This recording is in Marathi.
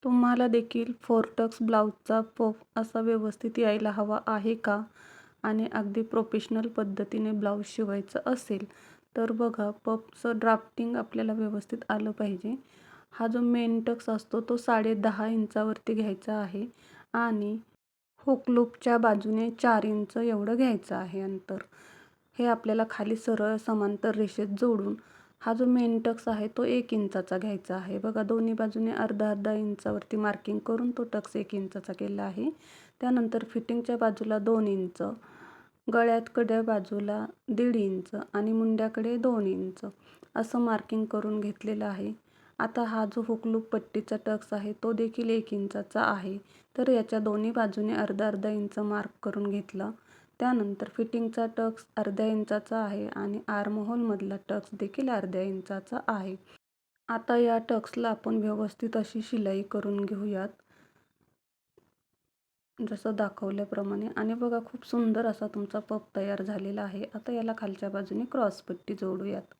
तुम्हाला देखील फोरटक्स ब्लाऊजचा पफ असा व्यवस्थित यायला हवा आहे का? आणि अगदी प्रोफेशनल पद्धतीने ब्लाऊज शिवायचं असेल, तर बघा पफचं ड्राफ्टिंग आपल्याला व्यवस्थित आलं पाहिजे. हा जो मेन टक्स असतो तो 10.5 इंचावरती घ्यायचा आहे आणि हुक लूपच्या बाजूने 4 इंच एवढं घ्यायचं आहे अंतर. हे आपल्याला खाली सरळ समांतर रेषेत जोडून हा जो मेन टक्स आहे तो 1 इंचाचा घ्यायचा आहे. बघा दोन्ही बाजूने अर्धा-अर्धा इंचावरती मार्किंग करून तो टक्स 1 इंचाचा केला आहे. त्यानंतर फिटिंगच्या बाजूला 2 इंच, गळ्यात कड्या बाजूला 1.5 इंच आणि मुंड्याकडे 2 इंच असं मार्किंग करून घेतलेलं आहे. आता हा जो हुक लूप पट्टीचा टक्स आहे तो देखील 1 इंचाचा आहे. तर याच्या दोन्ही बाजूने अर्धा-अर्धा इंच मार्क करून घेतला. त्यानंतर फिटिंगचा टक्स अर्ध्या इंचाचा आहे आणि आर्महोलमधला टक्स देखील अर्ध्या इंचाचा आहे. आता या टक्सला आपण व्यवस्थित अशी शिलाई करून घेऊयात. जसं दाखवल्याप्रमाणे आणि बघा खूप सुंदर असा तुमचा पफ तयार झालेला आहे. आता याला खालच्या बाजूने क्रॉस पट्टी जोडूयात.